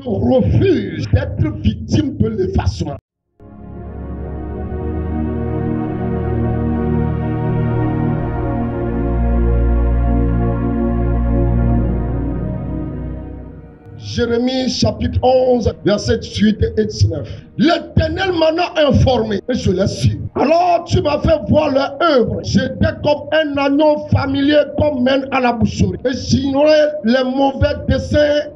Je refuse d'être victime de l'effacement. Jérémie chapitre 11, verset 18 et 19. L'Éternel m'en a informé et je l'ai su. Alors tu m'as fait voir leur œuvre. J'étais comme un agneau familier qu'on mène à la boucherie. Et j'ignorais les mauvais desseins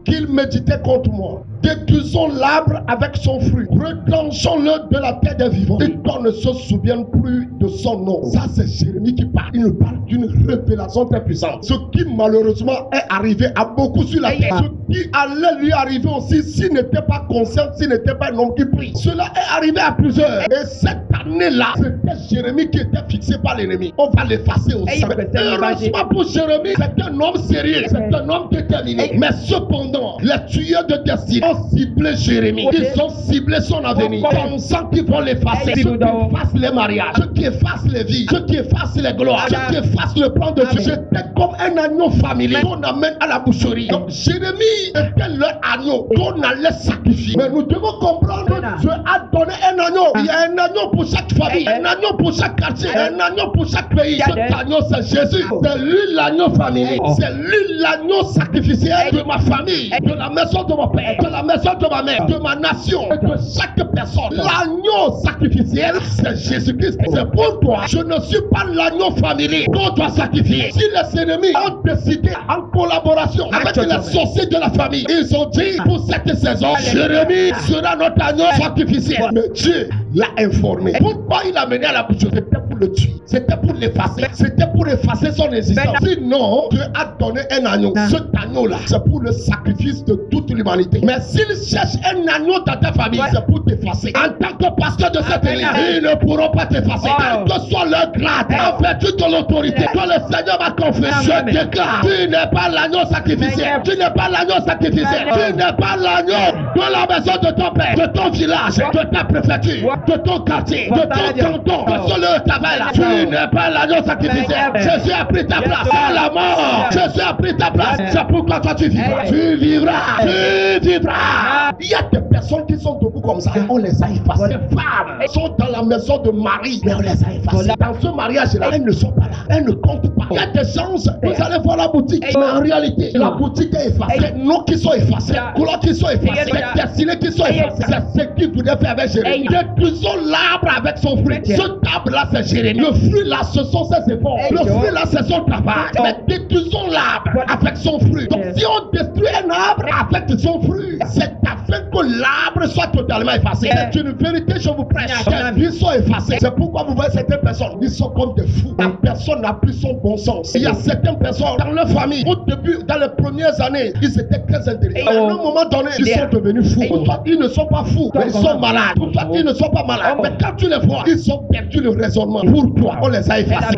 qu'ils méditaient contre moi. Détruisons l'arbre avec son fruit. Retranchons-le de la terre des vivants. Et qu'on ne se souvienne plus de son nom. Ça, c'est Jérémie qui parle. Il nous parle d'une révélation très puissante. Ce qui, malheureusement, est arrivé à beaucoup sur la terre. Ce qui allait lui arriver aussi s'il n'était pas conscient, s'il n'était pas un homme qui prie. Cela est arrivé à plusieurs. Et cette année-là, c'était Jérémie qui était fixé par l'ennemi. On va l'effacer aussi. Heureusement pour Jérémie, c'est un homme sérieux. C'est un homme déterminé. Mais cependant, les tueurs de destin ciblé Jérémie. Ils ont ciblé son avenir. Pensant qu'ils vont l'effacer. Ceux qui effacent les mariages, ceux qui effacent les vies, ceux qui effacent les gloires, ceux qui effacent le plan de Dieu. J'étais comme un agneau familier qu'on amène à la boucherie. Donc Jérémie était leur agneau qu'on allait sacrifier. Mais nous devons comprendre que Dieu a donné un agneau. Il y a un agneau pour chaque famille, un agneau pour chaque quartier, un agneau pour chaque pays. Cet agneau, c'est Jésus. C'est lui l'agneau familier. C'est lui l'agneau sacrificiel de ma famille, de la maison de mon père, de la maison de ma mère, de ma nation et de chaque personne. L'agneau sacrificiel, c'est Jésus-Christ. C'est pour toi. Je ne suis pas l'agneau familier qu'on doit sacrifier. Si les ennemis ont décidé en collaboration avec les sorciers de la famille, ils ont dit pour cette saison, Jérémie sera notre agneau sacrificiel. Mais Dieu l'a informé. Pourquoi il l'a mené à la boucherie? C'était pour le tuer. C'était pour l'effacer. C'était pour effacer son existence. Sinon, Dieu a donné un agneau. Cet agneau-là, c'est pour le sacrifice de toute l'humanité. Mais s'il cherche un agneau dans ta famille, c'est pour t'effacer. En tant que pasteur de cette église, ils ne pourront pas t'effacer. Quel que soit leur grade, en vertu de l'autorité que le Seigneur m'a confiée, je déclare, tu n'es pas l'agneau sacrificiel. Tu n'es pas l'agneau sacrificiel. Tu n'es pas l'agneau de la maison de ton père, de ton village, de ta préfecture, de ton quartier, de ton canton, de celui de ta ville. Tu n'es pas l'agneau sacrificiel. Jésus a pris ta place. À la mort, Jésus a pris ta place. C'est pourquoi toi tu vivras. Tu vivras. Tu vivras. Il y a des personnes qui sont debout comme ça. On les a effacées. Les femmes sont dans la maison de Marie, mais on les a effacées. Dans ce mariage-là, elles ne sont pas là. Elles ne comptent pas. Il y a des chances. Vous allez voir la boutique. Mais en réalité, la boutique est effacée. Les noms qui sont effacés. Les couleurs qui sont effacées. Les destinées qui sont effacées. C'est ce qu'il voulait faire avec Jérémie. Détruisons l'arbre avec son fruit. Ce arbre-là, c'est Jérémie. Le fruit là, ce sont ses efforts. Le fruit là, c'est son travail. Mais détruisons l'arbre avec son fruit. Donc si on détruit un arbre avec son fruit, c'est afin que l'arbre soit totalement effacé. C'est une vérité, je vous prêche. Les vies sont effacées. C'est pourquoi vous voyez certaines personnes, ils sont comme des fous. La personne n'a plus son bon sens. Il y a certaines personnes dans leur famille, au début, dans les premières années, ils étaient très intelligents. À un moment donné, ils sont devenus fous. Pour toi, ils ne sont pas fous, mais ils sont malades. Pour toi, ils ne sont pas malades. Mais quand tu les vois, ils ont perdu le raisonnement. Pour toi, on les a effacés.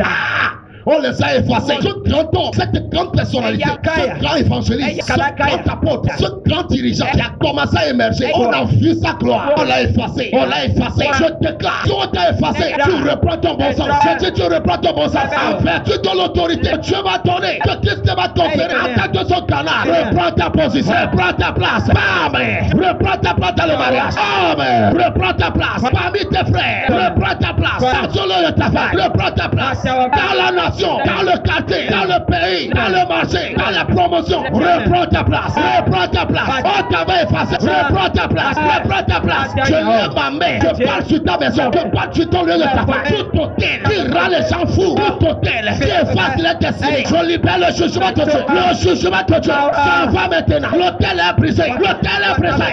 On les a effacés. Ce grand homme, cette grande personnalité, ce grand évangéliste, ce grand apôtre, ce grand dirigeant qui a commencé à émerger, on a vu sa gloire. On l'a effacé. On l'a effacé. Je déclare, si on t'a effacé, tu reprends ton bon sens. Je dis, tu reprends ton bon sens. En vertu de l'autorité que Dieu va donner, que Christ va conférer en tant que son canal. Reprends ta position. Reprends ta place. Amen. Reprends ta place dans le mariage. Amen. Reprends ta place parmi tes frères. Reprends ta place dans le travail. Reprends ta place dans la nation, dans le quartier, dans le pays, dans le marché, dans la promotion. Reprends ta place. Reprends ta place. On t'avait effacé. Reprends ta place. Reprends ta place. Je lève ma main. Je parle sur ta maison. Je parle sur ton lieu de travail. Tout hôtel qui rend les gens fous. Tout hôtel qui efface les destinées. Je libère le jugement de Dieu. Le jugement de Dieu s'en va maintenant. L'hôtel est brisé. L'hôtel est brisé.